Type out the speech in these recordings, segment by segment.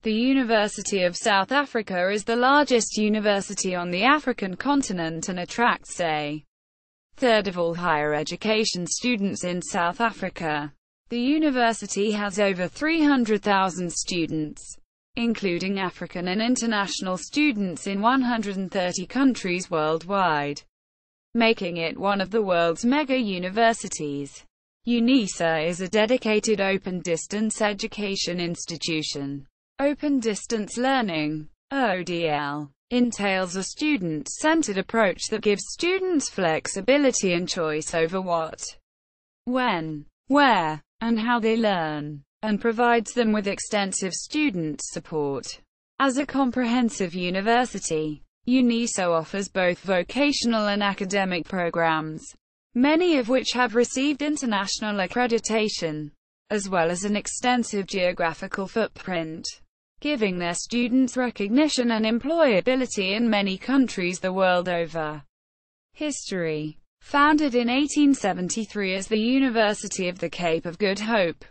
The University of South Africa is the largest university on the African continent and attracts a third of all higher education students in South Africa. The university has over 300,000 students, including African and international students in 130 countries worldwide, making it one of the world's mega universities. Unisa is a dedicated open distance education institution. Open distance learning, ODL, entails a student-centered approach that gives students flexibility and choice over what, when, where, and how they learn, and provides them with extensive student support. As a comprehensive university, Unisa offers both vocational and academic programs, many of which have received international accreditation, as well as an extensive geographical footprint, giving their students recognition and employability in many countries the world over. History. Founded in 1873 as the University of the Cape of Good Hope,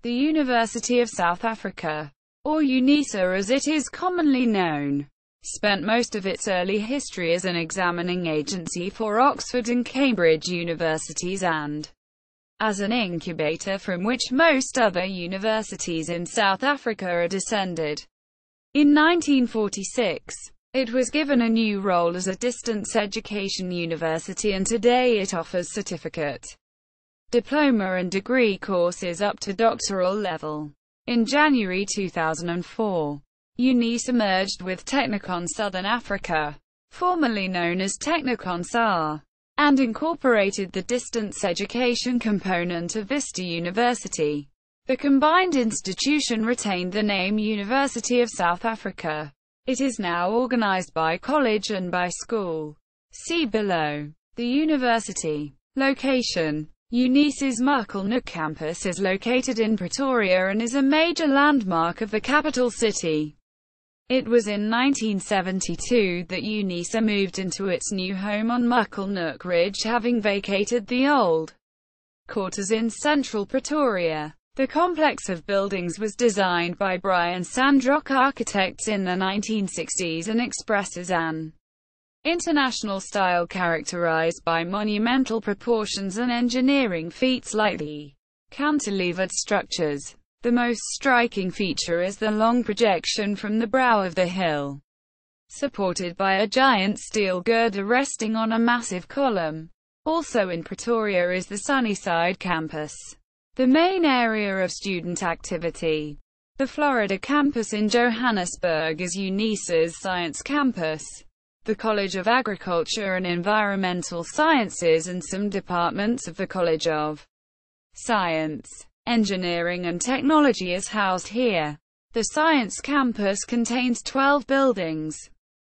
the University of South Africa, or Unisa as it is commonly known, spent most of its early history as an examining agency for Oxford and Cambridge universities and as an incubator from which most other universities in South Africa are descended. In 1946, it was given a new role as a distance education university, and today it offers certificate, diploma and degree courses up to doctoral level. In January 2004, Unisa merged with Technikon Southern Africa, formerly known as Technikon SA, and incorporated the distance education component of Vista University. The combined institution retained the name University of South Africa. It is now organized by college and by school. See below. The university. Location. Unisa's Muckleneuk campus is located in Pretoria and is a major landmark of the capital city. It was in 1972 that Unisa moved into its new home on Muckleneuk Ridge, having vacated the old quarters in central Pretoria. The complex of buildings was designed by Brian Sandrock Architects in the 1960s and expresses an international style characterized by monumental proportions and engineering feats like the cantilevered structures. The most striking feature is the long projection from the brow of the hill, supported by a giant steel girder resting on a massive column. Also in Pretoria is the Sunnyside campus, the main area of student activity. The Florida campus in Johannesburg is Unisa's science campus. The College of Agriculture and Environmental Sciences and some departments of the College of Science, Engineering and Technology is housed here. The Science Campus contains 12 buildings,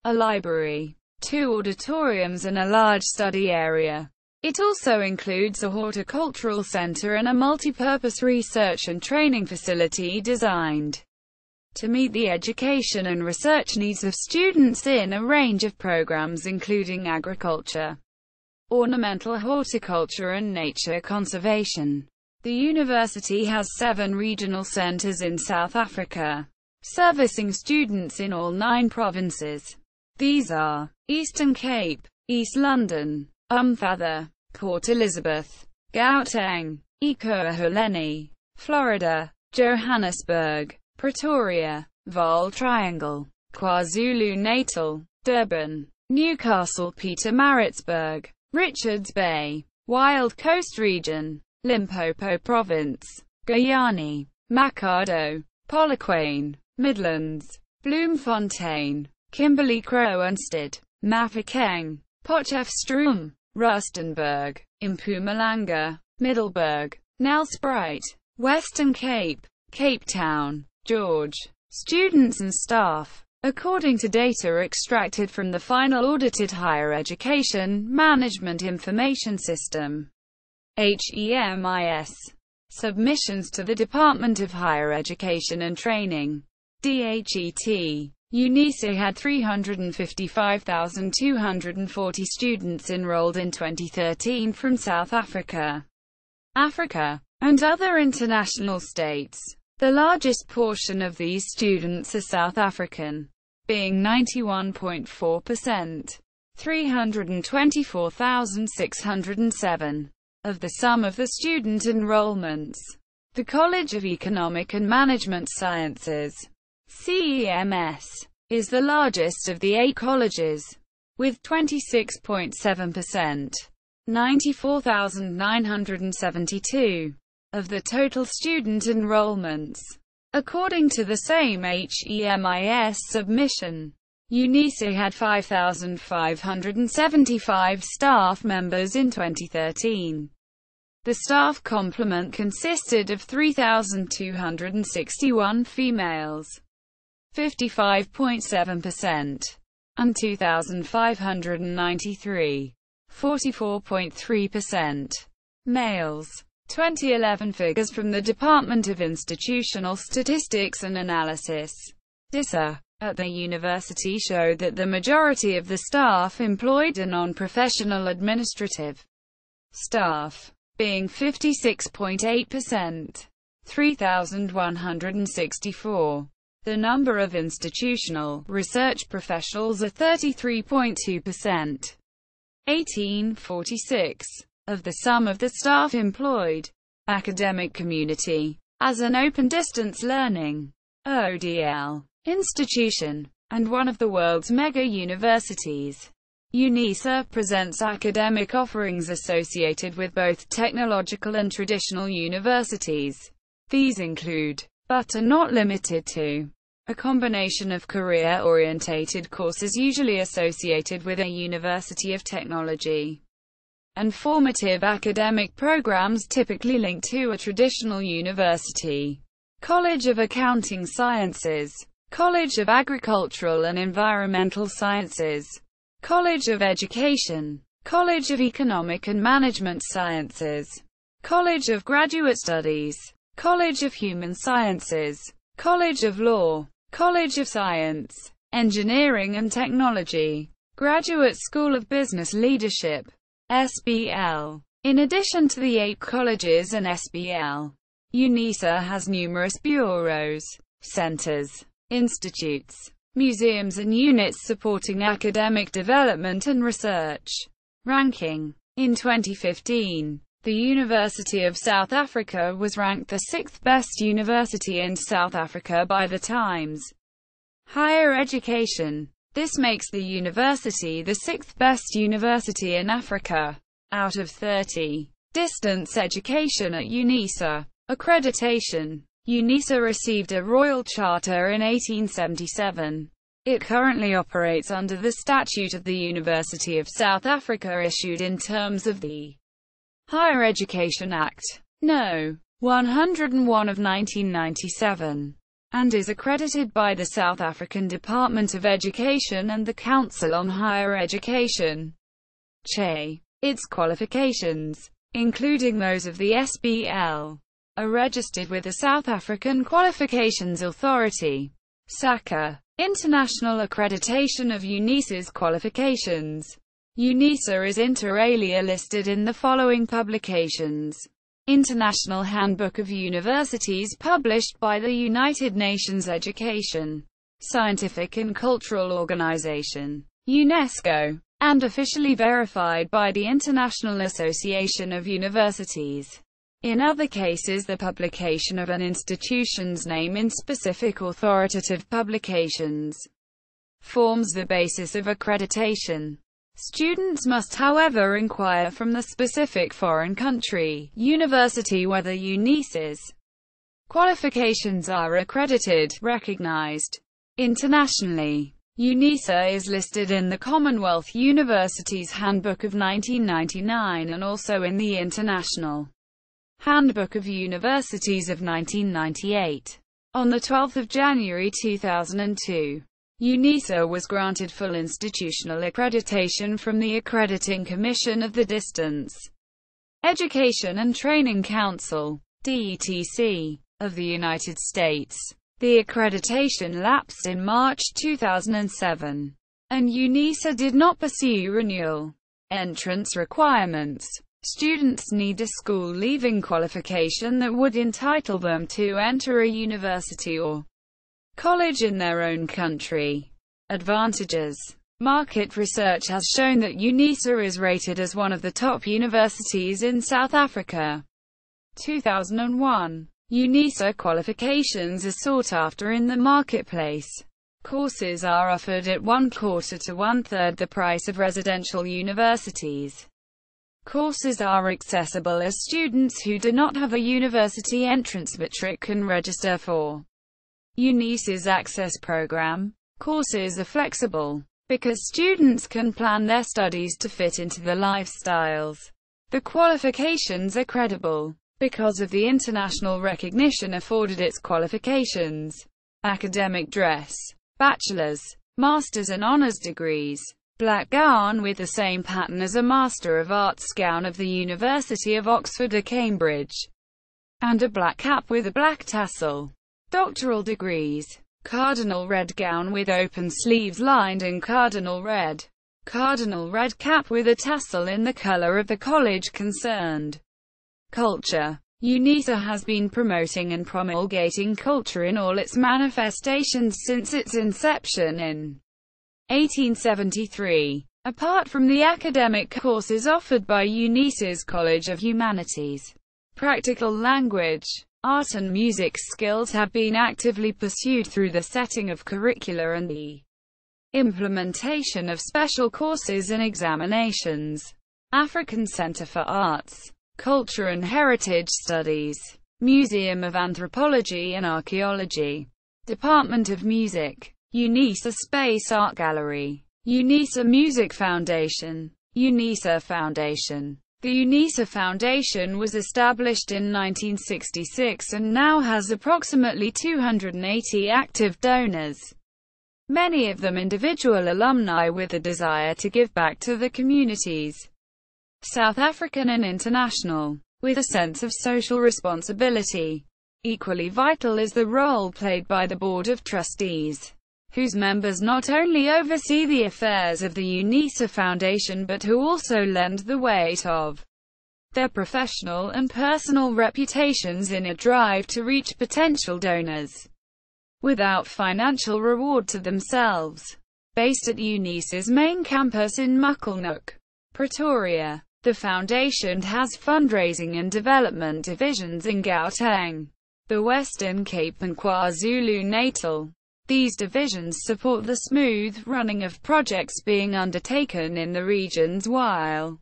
a library, 2 auditoriums and a large study area. It also includes a horticultural center and a multi-purpose research and training facility designed to meet the education and research needs of students in a range of programs including agriculture, ornamental horticulture and nature conservation. The university has 7 regional centers in South Africa, servicing students in all 9 provinces. These are Eastern Cape, East London, Umhlanga, Port Elizabeth, Gauteng, eKurhuleni, Florida, Johannesburg, Pretoria, Vaal Triangle, KwaZulu-Natal, Durban, Newcastle, Pietermaritzburg, Richards Bay, Wild Coast Region, Limpopo Province, Guyana, Makhado, Polokwane, Midlands, Bloemfontein, Kimberley-Kroonstad, Mafeking, Potchefstroom, Rustenburg, Mpumalanga, Middelburg, Nelspruit, Western Cape, Cape Town, George. Students and staff. According to data extracted from the final audited Higher Education Management Information System, HEMIS, submissions to the Department of Higher Education and Training, DHET, Unisa had 355,240 students enrolled in 2013 from South Africa, and other international states. The largest portion of these students are South African, being 91.4%, 324,607, of the sum of the student enrollments. The College of Economic and Management Sciences, CEMS, is the largest of the 8 colleges, with 26.7%, 94,972, of the total student enrollments. According to the same HEMIS submission, Unisa had 5,575 staff members in 2013. The staff complement consisted of 3,261 females, 55.7%, and 2,593, 44.3%, males. 2011 figures from the Department of Institutional Statistics and Analysis, DISA, at the university show that the majority of the staff employed are non-professional administrative staff, being 56.8%, 3,164. The number of institutional research professionals are 33.2%, 1846, of the sum of the staff employed. Academic community. As an open distance learning (ODL) institution, and one of the world's mega universities, Unisa presents academic offerings associated with both technological and traditional universities. These include, but are not limited to, a combination of career-orientated courses usually associated with a university of technology, and formative academic programs typically linked to a traditional university. College of Accounting Sciences, College of Agricultural and Environmental Sciences, College of Education, College of Economic and Management Sciences, College of Graduate Studies, College of Human Sciences, College of Law, College of Science, Engineering and Technology, Graduate School of Business Leadership, SBL. In addition to the 8 colleges and SBL, Unisa has numerous bureaus, centers, institutes, museums and units supporting academic development and research. Ranking. In 2015, the University of South Africa was ranked the 6th best university in South Africa by the Times Higher Education. This makes the university the 6th best university in Africa, out of 30. Distance education at Unisa. Accreditation. Unisa received a royal charter in 1877. It currently operates under the Statute of the University of South Africa issued in terms of the Higher Education Act, No. 101 of 1997. And is accredited by the South African Department of Education and the Council on Higher Education, CHE. Its qualifications, including those of the SBL, are registered with the South African Qualifications Authority, SAQA. International accreditation of Unisa's qualifications. Unisa is inter alia listed in the following publications. International Handbook of Universities published by the United Nations Education, Scientific and Cultural Organization, UNESCO, and officially verified by the International Association of Universities. In other cases, the publication of an institution's name in specific authoritative publications forms the basis of accreditation. Students must, however, inquire from the specific foreign country, university whether Unisa's qualifications are accredited, recognized internationally. Unisa is listed in the Commonwealth Universities Handbook of 1999 and also in the International Handbook of Universities of 1998. On 12 January 2002, Unisa was granted full institutional accreditation from the Accrediting Commission of the Distance Education and Training Council, DETC, of the United States. The accreditation lapsed in March 2007, and Unisa did not pursue renewal. Entrance requirements. Students need a school-leaving qualification that would entitle them to enter a university or college in their own country. Advantages. Market research has shown that Unisa is rated as one of the top universities in South Africa. 2001. Unisa qualifications are sought after in the marketplace. Courses are offered at 1/4 to 1/3 the price of residential universities. Courses are accessible as students who do not have a university entrance matric can register for Unisa's Access program. Courses are flexible because students can plan their studies to fit into the lifestyles. The qualifications are credible because of the international recognition afforded its qualifications. Academic dress. Bachelor's, master's and honors degrees. Black gown with the same pattern as a Master of Arts gown of the University of Oxford or Cambridge, and a black cap with a black tassel. Doctoral degrees. Cardinal red gown with open sleeves lined in cardinal red. Cardinal red cap with a tassel in the color of the college concerned. Culture. Unisa has been promoting and promulgating culture in all its manifestations since its inception in 1873. Apart from the academic courses offered by Unisa's College of Humanities, practical language, art and music skills have been actively pursued through the setting of curricula and the implementation of special courses and examinations. African Center for Arts, Culture and Heritage Studies, Museum of Anthropology and Archaeology, Department of Music, Unisa Space Art Gallery, Unisa Music Foundation, Unisa Foundation. The Unisa Foundation was established in 1966 and now has approximately 280 active donors, many of them individual alumni with a desire to give back to the communities, South African and international, with a sense of social responsibility. Equally vital is the role played by the Board of Trustees, whose members not only oversee the affairs of the Unisa Foundation but who also lend the weight of their professional and personal reputations in a drive to reach potential donors without financial reward to themselves. Based at Unisa's main campus in Muckleneuk, Pretoria, the foundation has fundraising and development divisions in Gauteng, the Western Cape and KwaZulu-Natal. These divisions support the smooth running of projects being undertaken in the regions while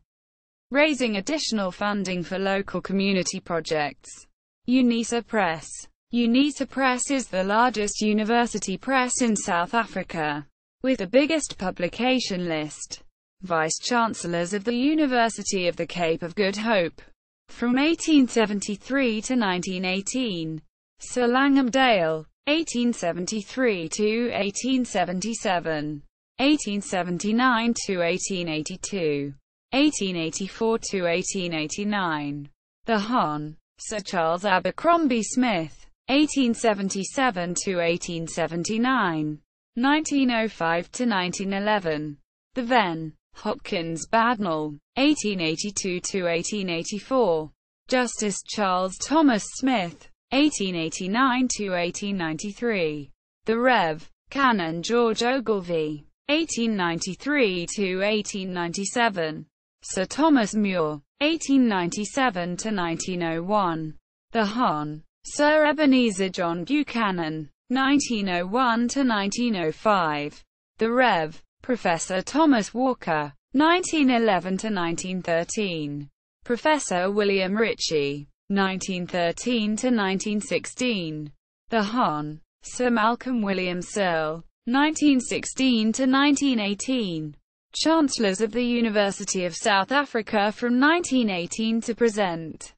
raising additional funding for local community projects. Unisa Press. Unisa Press is the largest university press in South Africa, with the biggest publication list. Vice-Chancellors of the University of the Cape of Good Hope. From 1873 to 1918. Sir Langhamdale. 1873 to 1877, 1879 to 1882, 1884 to 1889. The Hon. Sir Charles Abercrombie Smith, 1877 to 1879, 1905 to 1911. The Ven. Hopkins Badnell, 1882 to 1884. Justice Charles Thomas Smith, 1889 to 1893. The Rev. Canon George Ogilvie, 1893 to 1897. Sir Thomas Muir, 1897 to 1901. The Hon. Sir Ebenezer John Buchanan, 1901 to 1905. The Rev. Professor Thomas Walker, 1911 to 1913. Professor William Ritchie, 1913 to 1916. The Hon. Sir Malcolm William Searle, 1916 to 1918. Chancellors of the University of South Africa from 1918 to present.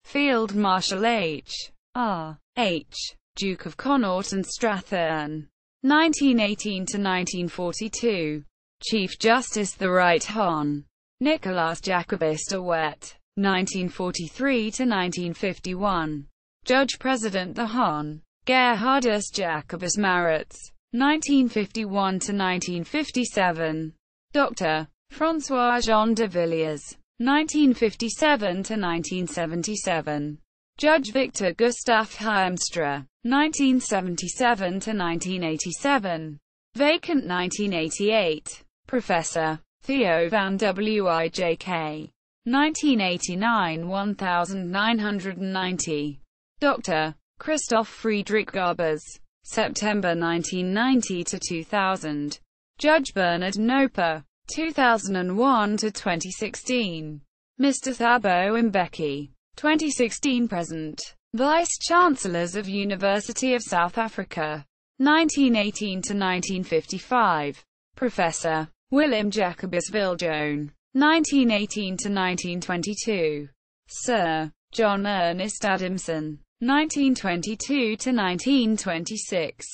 Field Marshal H. R. H. Duke of Connaught and Strathearn, 1918 to 1942. Chief Justice the Right Hon. Nicolaas Jacobus de Wet, 1943 to 1951. Judge President the Hon. Gerhardus Jacobus Maritz, 1951 to 1957. Dr. François Jean de Villiers, 1957 to 1977. Judge Victor Gustaf Heemstra, 1977 to 1987. Vacant 1988. Professor Theo van Wijk, 1989 1990. Dr. Christoph Friedrich Garbers, September 1990 to 2000. Judge Bernard Noper, 2001 to 2016. Mr. Thabo Mbeki, 2016-present. Vice-Chancellors of University of South Africa, 1918 to 1955. Professor Willem Jacobus Viljoen, 1918 to 1922. Sir John Ernest Adamson, 1922 to 1926.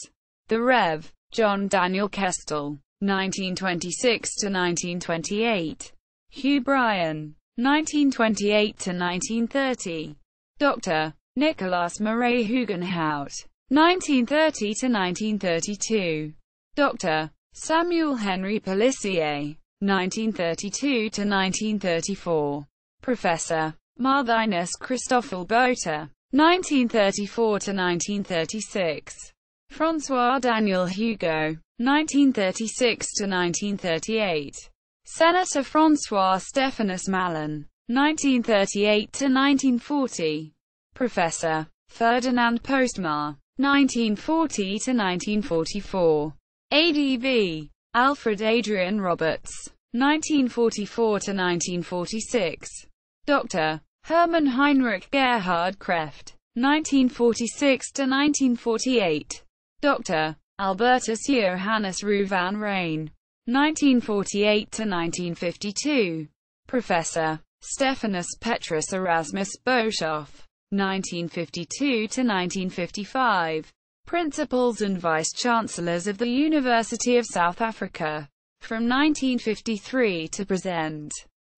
The Rev. John Daniel Kestel, 1926 to 1928. Hugh Bryan, 1928 to 1930. Dr. Nicolaas Murray Hugenhout, 1930 to 1932. Dr. Samuel Henry Pelissier, 1932 to 1934. Professor Marthinus Christoffel Botha, 1934 to 1936. François Daniel Hugo, 1936 to 1938. Senator François Stephanus Mallon, 1938 to 1940. Professor Ferdinand Postma, 1940 to 1944. ADV Alfred Adrian Roberts, 1944 to 1946. Dr. Hermann Heinrich Gerhard Kreft, 1946 to 1948. Dr. Albertus Johannes Roux van Rijn, 1948 to 1952. Professor Stephanus Petrus Erasmus Boshoff, 1952 to 1955. Principals and Vice-Chancellors of the University of South Africa, from 1953 to present.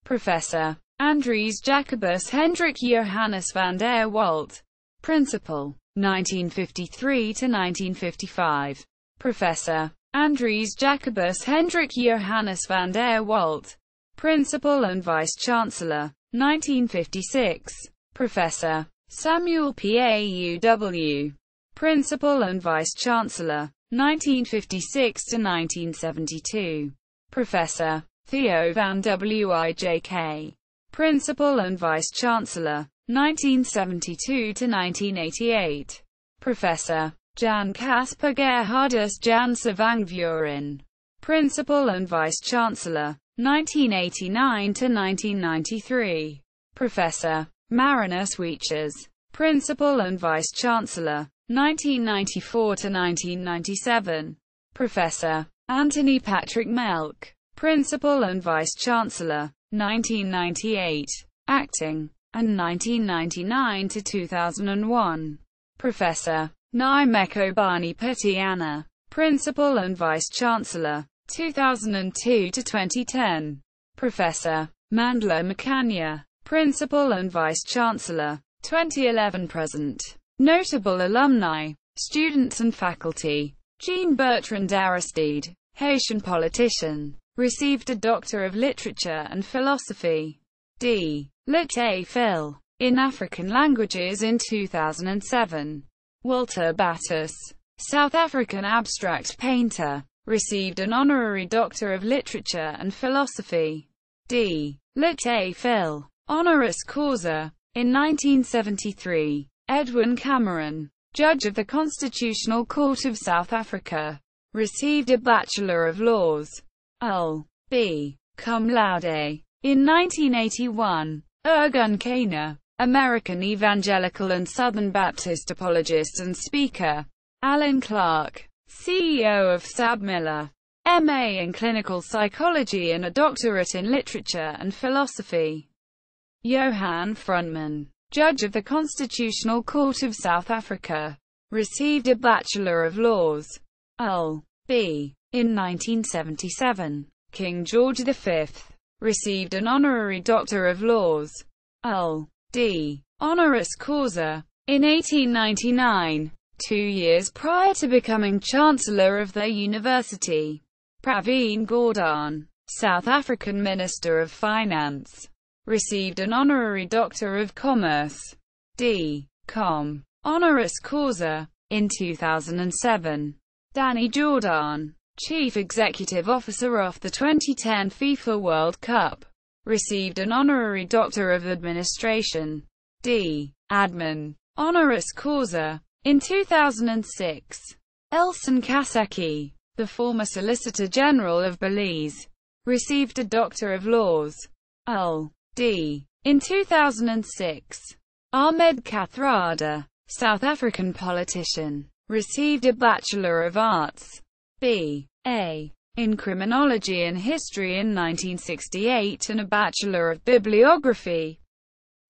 Professor Andries Jacobus Hendrik Johannes van der Walt, Principal, 1953 to 1955. Professor Andries Jacobus Hendrik Johannes van der Walt, Principal and Vice-Chancellor, 1956. Professor Samuel Pauw, Principal and Vice-Chancellor, 1956 to 1972. Professor Theo van Wijk, Principal and Vice-Chancellor, 1972 to 1988. Professor Jan Casper Gerhardus Jan Savangvuren, Principal and Vice-Chancellor, 1989 to 1993. Professor Marinus Weeches, Principal and Vice-Chancellor, 1994 to 1997. Professor Anthony Patrick Melk, Principal and Vice-Chancellor, 1998, Acting, and 1999 to 2001. Professor Nyimeko Bani Petiana, Principal and Vice-Chancellor, 2002 to 2010. Professor Mandla Makanya, Principal and Vice-Chancellor, 2011-present. Notable alumni, students and faculty: Jean Bertrand Aristide, Haitian politician, received a Doctor of Literature and Philosophy, D. Lit. Phil, in African languages in 2007. Walter Battus, South African abstract painter, received an Honorary Doctor of Literature and Philosophy, D. Lit. Phil, honoris causa, in 1973. Edwin Cameron, Judge of the Constitutional Court of South Africa, received a Bachelor of Laws, L.B. cum laude, in 1981. Ergun Kana, American evangelical and Southern Baptist apologist and speaker. Alan Clark, CEO of SABMiller, M.A. in Clinical Psychology and a Doctorate in Literature and Philosophy. Johan Frontman, Judge of the Constitutional Court of South Africa, received a Bachelor of Laws, L.B. in 1977. King George V, received an Honorary Doctor of Laws, L.D. honoris causa, in 1899, 2 years prior to becoming Chancellor of their university. Praveen Gordhan, South African Minister of Finance, Received an honorary Doctor of Commerce, D.Com, honoris causa, in 2007. Danny Jordan, Chief Executive Officer of the 2010 FIFA World Cup, received an honorary Doctor of Administration, D.Admin, honoris causa, in 2006. Elson Kaseki, the former Solicitor General of Belize, received a Doctor of Laws, L.D., in 2006. Ahmed Kathrada, South African politician, received a Bachelor of Arts, B.A., in Criminology and History in 1968 and a Bachelor of Bibliography,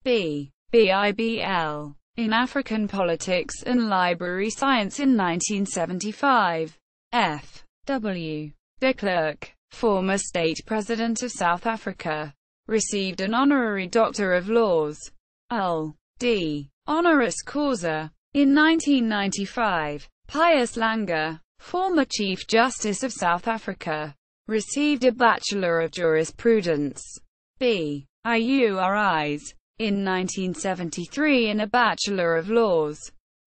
B.Bibl., in African Politics and Library Science in 1975. F.W. de Klerk, former State President of South Africa, received an honorary Doctor of Laws, L.D., honoris causa, in 1995. Pius Langer, former Chief Justice of South Africa, received a Bachelor of Jurisprudence, B.Iuris, in 1973 and a Bachelor of Laws,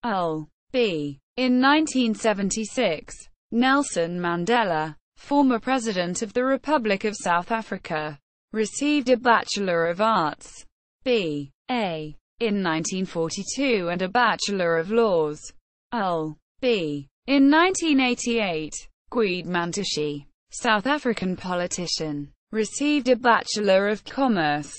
L.B., in 1976. Nelson Mandela, former President of the Republic of South Africa, received a Bachelor of Arts, B.A., in 1942 and a Bachelor of Laws, L.B., in 1988. Gwede Mantashe, South African politician, received a Bachelor of Commerce,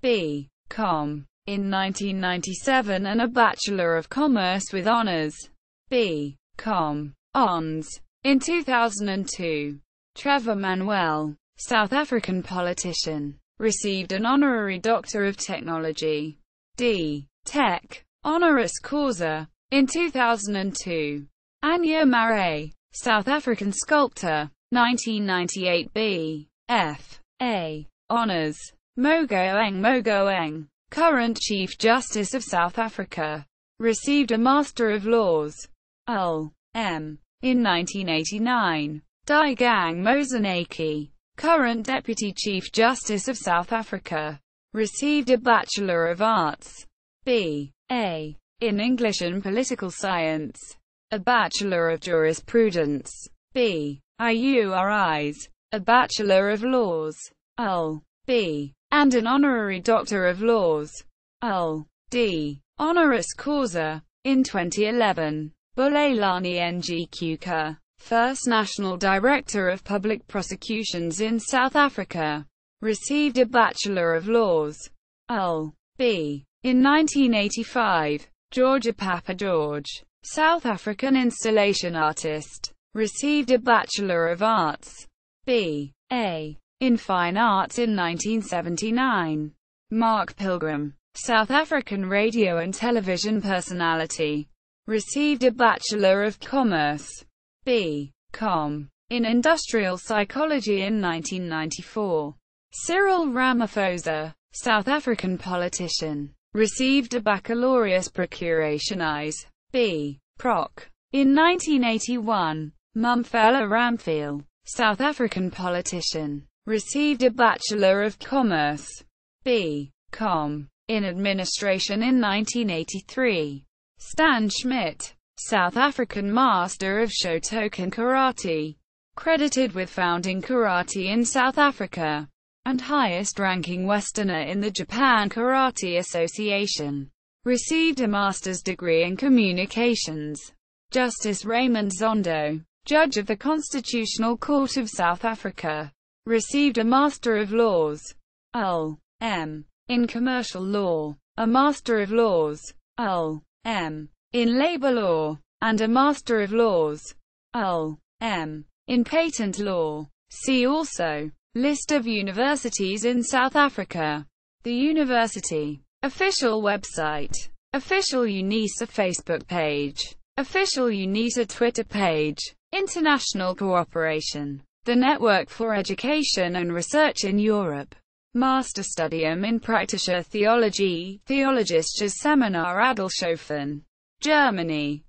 B.Com, in 1997 and a Bachelor of Commerce with Honours, B.Com, Hons, in 2002. Trevor Manuel, South African politician, received an honorary Doctor of Technology, D.Tech, honoris causa, in 2002. Anya Marais, South African sculptor, 1998 B.F.A. Honours. Mogoeng, current Chief Justice of South Africa, received a Master of Laws, L.M., in 1989. Digang Mozanaki, current Deputy Chief Justice of South Africa, received a Bachelor of Arts, B.A., in English and Political Science, a Bachelor of Jurisprudence, B.Iuris, a Bachelor of Laws, L.B., and an Honorary Doctor of Laws, L.D., honoris causa, in 2011. Bulelani Ngcuka, First National Director of Public Prosecutions in South Africa, received a Bachelor of Laws, L.B., in 1985. Georgia Papa George, South African installation artist, received a Bachelor of Arts, B.A., in Fine Arts in 1979. Mark Pilgrim, South African radio and television personality, received a Bachelor of Commerce, B.Com, in Industrial Psychology in 1994. Cyril Ramaphosa, South African politician, received a Baccalaureus Procurationis, B.Proc, in 1981. Mumfela Ramphele, South African politician, received a Bachelor of Commerce, B.Com, in Administration in 1983. Stan Schmidt, South African Master of Shotokan Karate, credited with founding karate in South Africa, and highest-ranking Westerner in the Japan Karate Association, received a master's degree in communications. Justice Raymond Zondo, Judge of the Constitutional Court of South Africa, received a Master of Laws, L.M., in Commercial Law, a Master of Laws, L.M., in Labor Law, and a Master of Laws, L.M., in Patent Law. See also, List of universities in South Africa. The university. Official website. Official Unisa Facebook page. Official Unisa Twitter page. International cooperation. The Network for Education and Research in Europe. Master Studium in Praktische Theologie, Theologisches Seminar Adelshofen, Germany.